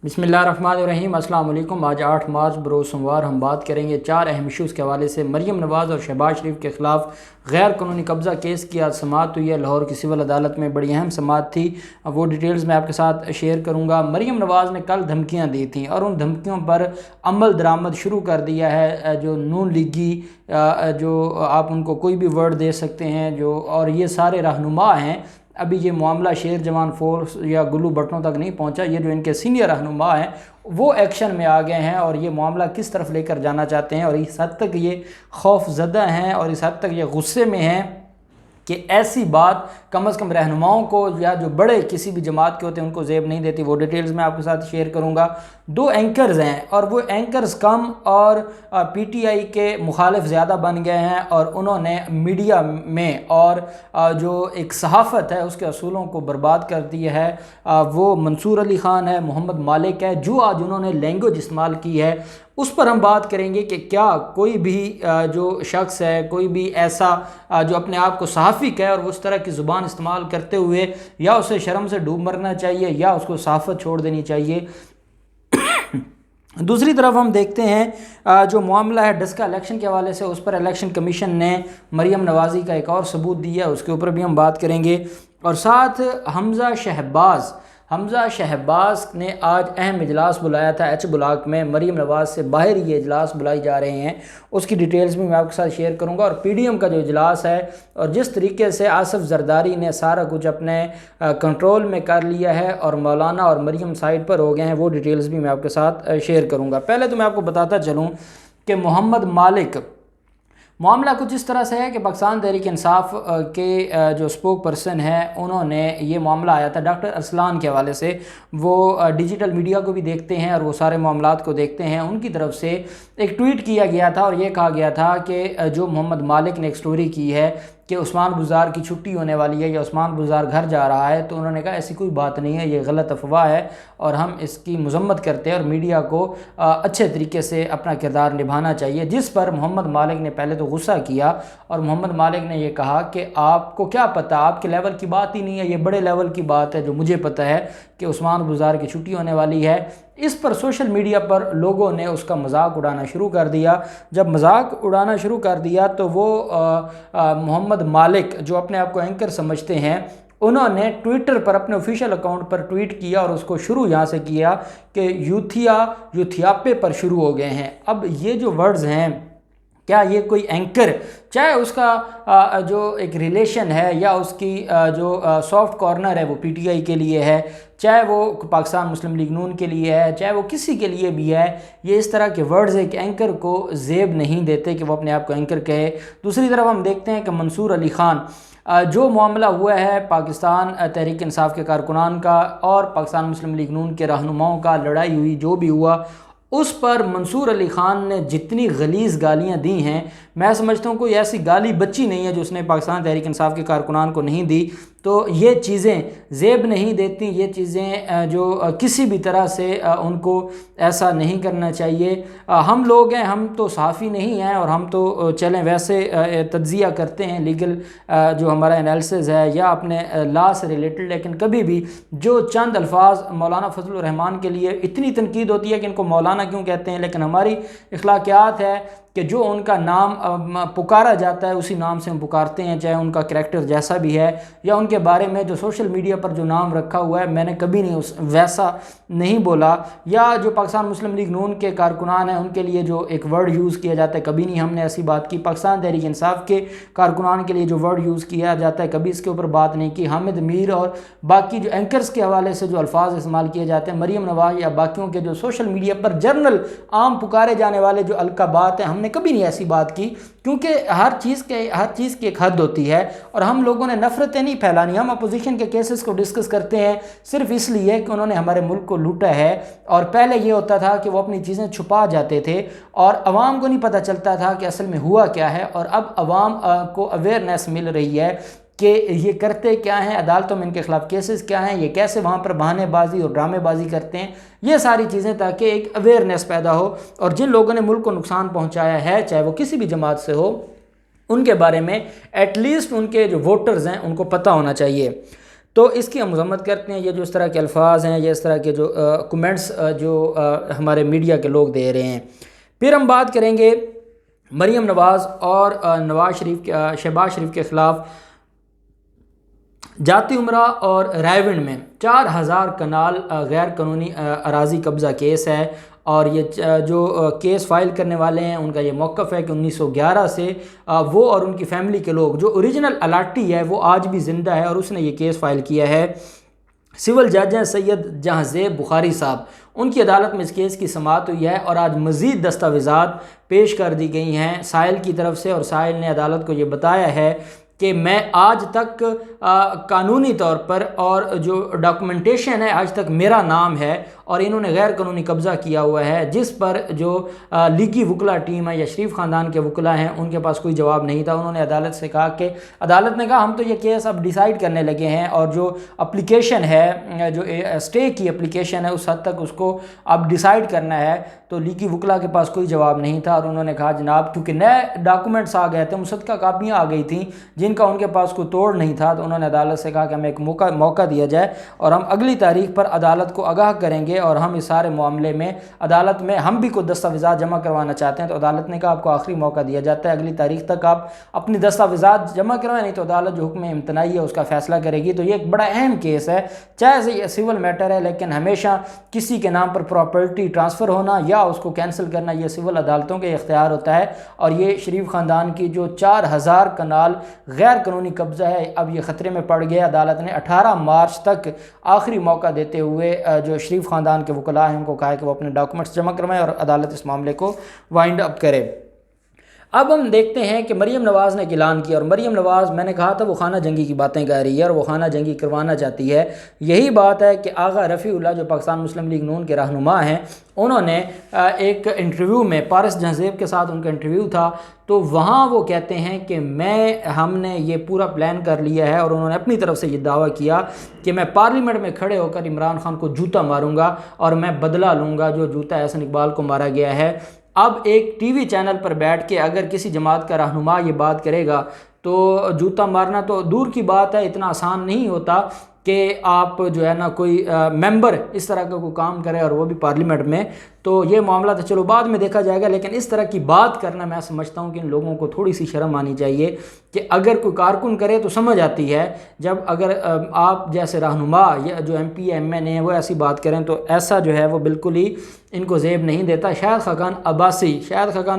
बिस्मिल्लाहिर्रहमानिर्रहीम। अस्सलाम वालेकुम। आज 8 मार्च बरोज़ सोमवार हम बात करेंगे 4 अहम इशूज़ के हवाले से। मरीम नवाज़ और शहबाज शरीफ के ख़िलाफ़ गैर कानूनी कब्ज़ा केस की आज समाअत हुई है लाहौर की सिविल अदालत में। बड़ी अहम समाअत थी, वो डिटेल्स मैं आपके साथ शेयर करूँगा। मरीम नवाज़ ने कल धमकियाँ दी थी और उन धमकियों पर अमल दरामद शुरू कर दिया है। जो नून लीगी जो आप उनको कोई भी वर्ड दे सकते हैं जो, और ये सारे रहनुमा हैं। अभी ये मामला शेर जवान फोर्स या गुल्लू भट्टों तक नहीं पहुंचा। ये जो इनके सीनियर रहनुमा हैं वो एक्शन में आ गए हैं और ये मामला किस तरफ लेकर जाना चाहते हैं, और इस हद तक ये खौफजदा हैं और इस हद तक ये गुस्से में हैं कि ऐसी बात कम से कम रहनुमाओं को या जो बड़े किसी भी जमात के होते हैं उनको ज़ेब नहीं देती। वो डिटेल्स मैं आपके साथ शेयर करूंगा। 2 एंकर्स हैं और वो एंकर्स कम और पीटीआई के मुखालिफ ज़्यादा बन गए हैं और उन्होंने मीडिया में और जो एक सहाफ़त है उसके असूलों को बर्बाद कर दिया है। वो मंसूर अली ख़ान है, मोहम्मद मालिक है, जो आज उन्होंने लैंग्वेज इस्तेमाल की है उस पर हम बात करेंगे कि क्या कोई भी जो शख्स है, कोई भी ऐसा जो अपने आप को सहाफ़ी कहे और वो उस तरह की ज़ुबान इस्तेमाल करते हुए या उसे शर्म से डूब मरना चाहिए या उसको सहाफ़त छोड़ देनी चाहिए। दूसरी तरफ हम देखते हैं जो मामला है डस्का इलेक्शन के हवाले से, उस पर इलेक्शन कमीशन ने मरीम नवाज़ी का एक और सबूत दिया, उसके ऊपर भी हम बात करेंगे। और साथ हमज़ा शहबाज ने आज अहम इजलास बुलाया था एच ब्लॉक में। मरीम नवाज़ से बाहर ये इजलास बुलाई जा रहे हैं, उसकी डिटेल्स भी मैं आपके साथ शेयर करूंगा। और पीडीएम का जो इजलास है और जिस तरीके से आसिफ जरदारी ने सारा कुछ अपने कंट्रोल में कर लिया है और मौलाना और मरीम साइड पर हो गए हैं, वो डिटेल्स भी मैं आपके साथ शेयर करूँगा। पहले तो मैं आपको बताता चलूँ कि मोहम्मद मालिक मामला कुछ इस तरह से है कि पाकिस्तान तहरीक इंसाफ के जो स्पोक पर्सन है उन्होंने ये मामला आया था डॉक्टर अरसलान के हवाले से। वो डिजिटल मीडिया को भी देखते हैं और वो सारे मामलात को देखते हैं। उनकी तरफ से एक ट्वीट किया गया था और ये कहा गया था कि जो मोहम्मद मालिक ने एक स्टोरी की है कि उस्मान बुज़ार की छुट्टी होने वाली है या उस्मान बुज़ार घर जा रहा है, तो उन्होंने कहा ऐसी कोई बात नहीं है, ये गलत अफवाह है और हम इसकी मजम्मत करते हैं और मीडिया को अच्छे तरीके से अपना किरदार निभाना चाहिए। जिस पर मोहम्मद मालिक ने पहले तो गुस्सा किया और मोहम्मद मालिक ने ये कहा कि आपको क्या पता, आपके लेवल की बात ही नहीं है, ये बड़े लेवल की बात है जो मुझे पता है कि उस्मान बुज़ार की छुट्टी होने वाली है। इस पर सोशल मीडिया पर लोगों ने उसका मजाक उड़ाना शुरू कर दिया। जब मजाक उड़ाना शुरू कर दिया तो वो मोहम्मद मालिक जो अपने आप को एंकर समझते हैं, उन्होंने ट्विटर पर अपने ऑफिशियल अकाउंट पर ट्वीट किया और उसको शुरू यहाँ से किया कि यूथियापे पर शुरू हो गए हैं। अब ये जो वर्ड्स हैं, क्या ये कोई एंकर, चाहे उसका जो एक रिलेशन है या उसकी जो सॉफ्ट कॉर्नर है वो पीटीआई के लिए है, चाहे वो पाकिस्तान मुस्लिम लीग नून के लिए है, चाहे वो किसी के लिए भी है, ये इस तरह के वर्ड्स एक एंकर को ज़ेब नहीं देते कि वो अपने आप को एंकर कहे। दूसरी तरफ हम देखते हैं कि मंसूर अली ख़ान, जो मामला हुआ है पाकिस्तान तहरीक इंसाफ के कारकुनान का और पाकिस्तान मुस्लिम लीग नून के रहनुमाओं का, लड़ाई हुई, जो भी हुआ, उस पर मंसूर अली ख़ान ने जितनी गलीज़ गालियाँ दी हैं, मैं समझता हूँ कोई ऐसी गाली बच्ची नहीं है जो उसने पाकिस्तान तहरीक इंसाफ के कारकुनान को नहीं दी। तो ये चीज़ें ज़ेब नहीं देती, ये चीज़ें जो किसी भी तरह से उनको ऐसा नहीं करना चाहिए। हम लोग हैं, हम तो सहाफ़ी नहीं हैं और हम तो चलें वैसे तज्ज़िया करते हैं, लीगल जो हमारा एनालिसिस है या अपने लॉ से रिलेटेड, लेकिन कभी भी जो चंद अल्फाज मौलाना फजल रहमान के लिए इतनी तनकीद होती है कि इनको मौलाना क्यों कहते हैं, लेकिन हमारी अखलाकियात है कि जो उनका नाम पुकारा जाता है उसी नाम से हम पुकारते हैं, चाहे उनका करैक्टर जैसा भी है या उनके बारे में जो सोशल मीडिया पर जो नाम रखा हुआ है मैंने कभी नहीं वैसा नहीं बोला। या जो पाकिस्तान मुस्लिम लीग नून के कारकुनान हैं उनके लिए जो एक वर्ड यूज़ किया जाता है, कभी नहीं हमने ऐसी बात की। पाकिस्तान तहरीक इंसाफ के कारकुनान के लिए जो वर्ड यूज़ किया जाता है कभी इसके ऊपर बात नहीं की। हामिद मीर और बाकी जो एंकर्स के हवाले से जो अल्फाज इस्तेमाल किए जाते हैं, मरीम नवाज़ या बाकियों के जो सोशल मीडिया पर जर्नल आम पुकारे जाने वाले जो अलकाबात हैं, हमने कभी नहीं ऐसी बात की, क्योंकि हर चीज़ की एक हद होती है और हम लोगों ने नफरतें नहीं फैलानी। हम अपोजिशन के केसेस को डिस्कस करते हैं सिर्फ इसलिए कि उन्होंने हमारे मुल्क को लूटा है। और पहले ये होता था कि वो अपनी चीज़ें छुपा जाते थे और अवाम को नहीं पता चलता था कि असल में हुआ क्या है, और अब अवाम को अवेयरनेस मिल रही है कि ये करते क्या हैं, अदालतों में इनके खिलाफ केसेस क्या हैं, ये कैसे वहाँ पर बहानेबाजी और ड्रामेबाजी करते हैं, ये सारी चीज़ें, ताकि एक अवेयरनेस पैदा हो और जिन लोगों ने मुल्क को नुकसान पहुँचाया है, चाहे वो किसी भी जमात से हो, उनके बारे में एटलीस्ट उनके जो वोटर्स हैं उनको पता होना चाहिए। تو اس کی ہم مذمت کرتے ہیں. یہ جو اس طرح کے الفاظ ہیں، یہ اس طرح کے جو کمنٹس جو ہمارے میڈیا کے لوگ دے رہے ہیں. پھر ہم بات کریں گے مریم نواز اور شہباز شریف کے خلاف جاتی امرا اور رائے ونڈ میں 4000 کنال غیر قانونی اراضی قبضہ کیس ہے. اور یہ جو کیس فائل کرنے والے ہیں ان کا یہ موقف ہے کہ 1911 سے وہ اور ان کی فیملی کے لوگ، جو اوریجنل الاٹی ہے وہ آج بھی زندہ ہے اور اس نے یہ کیس فائل کیا ہے. سول جج ہیں سید جہاں زیب بخاری صاحب، ان کی عدالت میں اس کیس کی سماعت ہوئی ہے اور آج مزید دستاویزات پیش کر دی گئی ہیں سائل کی طرف سے. اور سائل نے عدالت کو یہ بتایا ہے کہ میں آج تک قانونی طور پر اور جو ڈاکومنٹیشن ہے آج تک میرا نام ہے اور انہوں نے غیر قانونی قبضہ کیا ہوا ہے، جس پر جو لیگی وکلا ٹیم ہے یا شریف خاندان کے وکلا ہیں ان کے پاس کوئی جواب نہیں تھا. انہوں نے عدالت سے کہا کہ عدالت نے کہا ہم تو یہ کیس اب ڈیسائیڈ کرنے لگے ہیں اور جو اپلیکیشن ہے، جو اسٹے کی اپلیکیشن ہے اس حد تک اس کو اب ڈیسائیڈ کرنا ہے. تو لیگی وکلا کے پاس کوئی جواب نہیں تھا اور انہوں نے کہا جناب کیونکہ نئے ڈاکومنٹس آ گئے تھے، مصدقہ کاپیاں آ گئی تھیں جن کا ان کے پاس کوئی توڑ نہیں تھا، تو انہوں نے عدالت سے کہا کہ ہمیں ایک موقع دیا جائے اور ہم اگلی تاریخ پر عدالت کو آگاہ کریں گے اور ہم اس سارے معاملے میں عدالت میں ہم بھی کوئی دستاویزات جمع کروانا چاہتے ہیں. تو عدالت نے کہا آپ کو آخری موقع دیا جاتا ہے، اگلی تاریخ تک آپ اپنی دستاویزات جمع کروائیں، نہیں تو عدالت جو حکم امتناعی ہے اس کا فیصلہ کرے گی. تو یہ ایک بڑا اہم کیس ہے، چاہے یہ سول میٹر ہے لیکن ہمیشہ کسی کے نام پر پراپرٹی ٹرانسفر ہونا یا اس کو کینسل کرنا یہ سول عدالتوں کے اختیار ہوتا ہے. اور یہ شریف خاندان کی جو 4000 کنال غیر قانونی قبضہ ہے اب یہ خطرے میں پڑ گیا. عدالت نے 18 مارچ تک آخری موقع دیتے ہوئے جو شریف خاندان کے وکلاء ہیں ان کو کہا ہے کہ وہ اپنے ڈاکومنٹس جمع کروائیں اور عدالت اس معاملے کو وائنڈ اپ کرے. اب ہم دیکھتے ہیں کہ مریم نواز نے ایک اعلان کیا اور مریم نواز، میں نے کہا تھا وہ خانہ جنگی کی باتیں کہہ رہی ہے اور وہ خانہ جنگی کروانا چاہتی ہے. یہی بات ہے کہ آغا رفیع اللہ جو پاکستان مسلم لیگ نون کے رہنما ہیں، انہوں نے ایک انٹرویو میں پارس جہاں زیب کے ساتھ ان کا انٹرویو تھا تو وہاں وہ کہتے ہیں کہ ہم نے یہ پورا پلان کر لیا ہے اور انہوں نے اپنی طرف سے یہ دعویٰ کیا کہ میں پارلیمنٹ میں کھڑے ہو کر عمران خان کو جوتا ماروں گا اور میں بدلہ لوں گا جو جوتا احسن اقبال کو مارا گیا ہے. اب ایک ٹی وی چینل پر بیٹھ کے اگر کسی جماعت کا رہنما یہ بات کرے گا تو جوتا مارنا تو دور کی بات ہے، اتنا آسان نہیں ہوتا کہ آپ جو ہے نا کوئی ممبر اس طرح کا کوئی کام کرے اور وہ بھی پارلیمنٹ میں. تو یہ معاملہ تو چلو بعد میں دیکھا جائے گا، لیکن اس طرح کی بات کرنا میں سمجھتا ہوں کہ ان لوگوں کو تھوڑی سی شرم آنی چاہیے کہ اگر کوئی کارکن کرے تو سمجھ آتی ہے، جب اگر آپ جیسے رہنما یا جو ایم پی ایم این اے ہیں وہ ایسی بات کریں تو ایسا جو ہے وہ بالکل ہی ان کو زیب نہیں دیتا. شاہد خاقان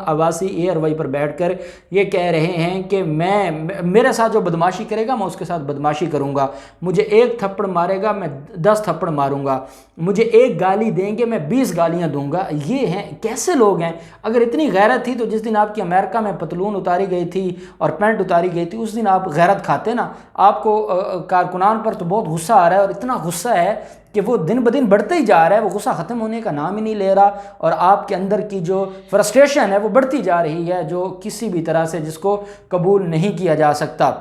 عباسی ایئر وائی پر بیٹھ کر یہ کہہ رہے ہیں کہ میرے ساتھ جو بدماشی کرے گا میں اس کے ساتھ بدماشی کروں گا، مجھے 1 تھپڑ مارے گا میں 10 تھپڑ ماروں گا، مجھے 1 گالی دیں گے میں 20 گالیاں دوں گا. یہ ہیں کیسے لوگ ہیں؟ اگر اتنی غیرت تھی تو جس دن آپ کی امریکہ میں پتلون اتاری گئی تھی اور پینٹ اتاری گئی تھی اس دن آپ غیرت کھاتے نا. آپ کو کارکنان پر تو بہت غصہ آ رہا ہے اور اتنا غصہ ہے کہ وہ دن بدن بڑھتے ہی جا رہا ہے، وہ غصہ ختم ہونے کا نام ہی نہیں لے رہا اور آپ کے اندر کی جو فرسٹریشن ہے وہ بڑھتی جا رہی ہے جو کسی بھی طرح سے جس کو قبول نہیں کیا جا سکتا.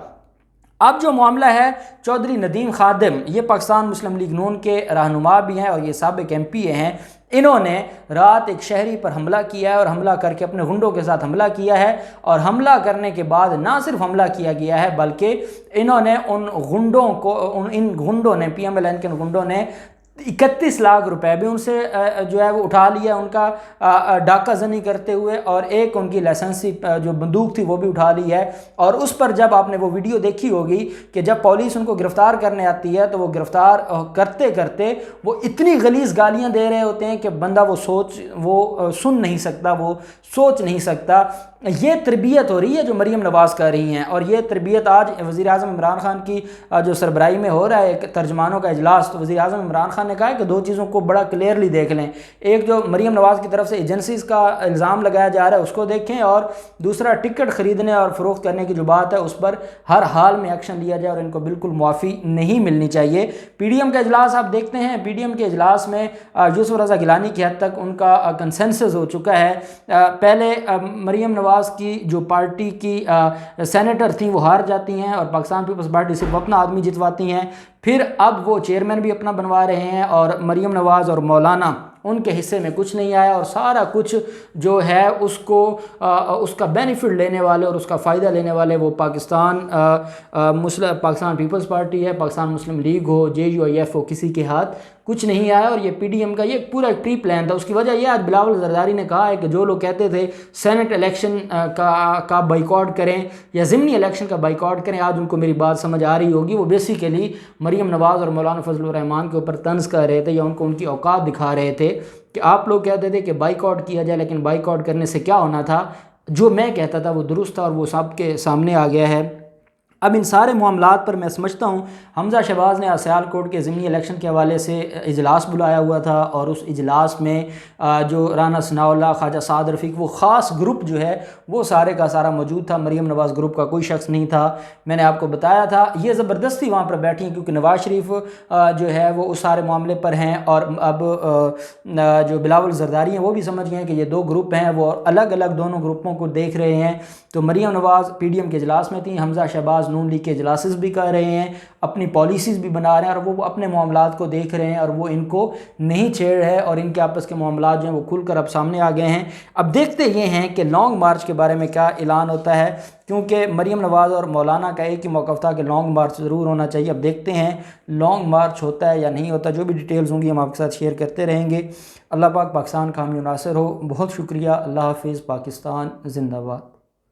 اب جو معاملہ ہے چودھری ندیم خادم، یہ پاکستان مسلم لیگ نون کے رہنما بھی ہیں اور یہ سابق ایم پی ہیں. انہوں نے رات ایک شہری پر حملہ کیا ہے اور حملہ کر کے اپنے غنڈوں کے ساتھ حملہ کیا ہے اور حملہ کرنے کے بعد نہ صرف حملہ کیا گیا ہے بلکہ انہوں نے ان غنڈوں نے پی ایم ایل این کے غنڈوں نے 31 لاکھ روپے بھی ان سے جو ہے وہ اٹھا لیا ان کا ڈاکہ زنی کرتے ہوئے، اور ایک ان کی لائسنسی جو بندوق تھی وہ بھی اٹھا لی ہے. اور اس پر جب آپ نے وہ ویڈیو دیکھی ہوگی کہ جب پولیس ان کو گرفتار کرنے آتی ہے تو وہ گرفتار کرتے کرتے وہ اتنی غلیظ گالیاں دے رہے ہوتے ہیں کہ بندہ وہ سن نہیں سکتا، وہ سوچ نہیں سکتا. یہ تربیت ہو رہی ہے جو مریم نواز کر رہی ہیں اور یہ تربیت آج وزیر اعظم عمران خان کی جو سربراہی میں ہو رہا ہے ترجمانوں کا اجلاس، تو وزیر اعظم عمران خان نے کہا ہے کہ 2 چیزوں کو بڑا کلیئرلی دیکھ لیں. ایک جو مریم نواز کی طرف سے ایجنسیز کا الزام لگایا جا رہا ہے اس کو دیکھیں، اور دوسرا ٹکٹ خریدنے اور فروخت کرنے کی جو بات ہے اس پر ہر حال میں ایکشن لیا جائے اور ان کو بالکل معافی نہیں ملنی چاہیے. پی ڈی ایم کا اجلاس آپ دیکھتے ہیں، پی ڈی ایم کے اجلاس میں یوسف رضا گیلانی کی حد تک ان کا کنسنسس ہو چکا ہے. پہلے مریم نواز کی جو پارٹی کی سینیٹر تھیں وہ ہار جاتی ہیں اور پاکستان پیپلز پارٹی صرف اپنا آدمی جتواتی ہیں، پھر اب وہ چیئرمین بھی اپنا بنوا رہے ہیں اور مریم نواز اور مولانا उनके हिस्से में कुछ नहीं आया और सारा कुछ जो है उसको उसका बेनिफिट लेने वाले और उसका फ़ायदा लेने वाले वो पाकिस्तान पीपल्स पार्टी है, पाकिस्तान मुस्लिम लीग हो, JUIF हो, किसी के हाथ कुछ नहीं आया। और ये PDM का ये पूरा प्री प्लान था। उसकी वजह यह आज बिलावल जरदारी ने कहा है कि जो लोग कहते थे सेनेट इलेक्शन का बाइकआउट करें या ज़िमनी इलेक्शन का बाइकआउट करें, आज उनको मेरी बात समझ आ रही होगी। वो बेसिकली मरीम नवाज़ और मौलाना फजलुर रहमान के ऊपर तंज कर रहे थे या उनको उनकी औकात दिखा रहे थे कि आप लोग कहते थे कि बाइकआउट किया जाए, लेकिन बाइकआउट करने से क्या होना था, जो मैं कहता था वो दुरुस्त था और वो सबके सामने आ गया है। अब इन सारे मामलात पर मैं समझता हूँ हमज़ा शहबाज ने सियालकोट के ज़िमनी इलेक्शन के हवाले से इजलास बुलाया हुआ था और उस इजलास में जो राना सनाउल्लाह, ख्वाजा साद रफ़ीक, वो ख़ास ग्रुप जो है वो सारे का सारा मौजूद था। मरीम नवाज़ ग्रुप का कोई शख्स नहीं था। मैंने आपको बताया था ये ज़बरदस्ती वहाँ पर बैठी हैं क्योंकि नवाज़ शरीफ जो है वो उस सारे मामले पर हैं और अब जो बिलावल जरदारी हैं वो भी समझ गए हैं कि ये दो ग्रुप हैं, वो अलग अलग दोनों ग्रुपों को देख रहे हैं। तो मरीम नवाज़ PDM के इजलास में थी, हमज़ा शहबाज नून लीग के इजलासेस भी कर रहे हैं, अपनी पॉलिसीज़ भी बना रहे हैं और वो अपने मामलात को देख रहे हैं और वो इनको नहीं छेड़ रहे और इनके आपस के मामलात जो हैं वो खुलकर अब सामने आ गए हैं। अब देखते ये हैं कि लॉन्ग मार्च के बारे में क्या ऐलान होता है, क्योंकि मरीम नवाज़ और मौलाना का एक ही मौक़िफ़ था कि लॉन्ग मार्च ज़रूर होना चाहिए। अब देखते हैं लॉन्ग मार्च होता है या नहीं होता। जो भी डिटेल्स होंगी हम आपके साथ शेयर करते रहेंगे। अल्लाह पाक पाकिस्तान का हामी नासिर हो। बहुत शुक्रिया। अल्लाह हाफ़िज़। पाकिस्तान ज़िंदाबाद।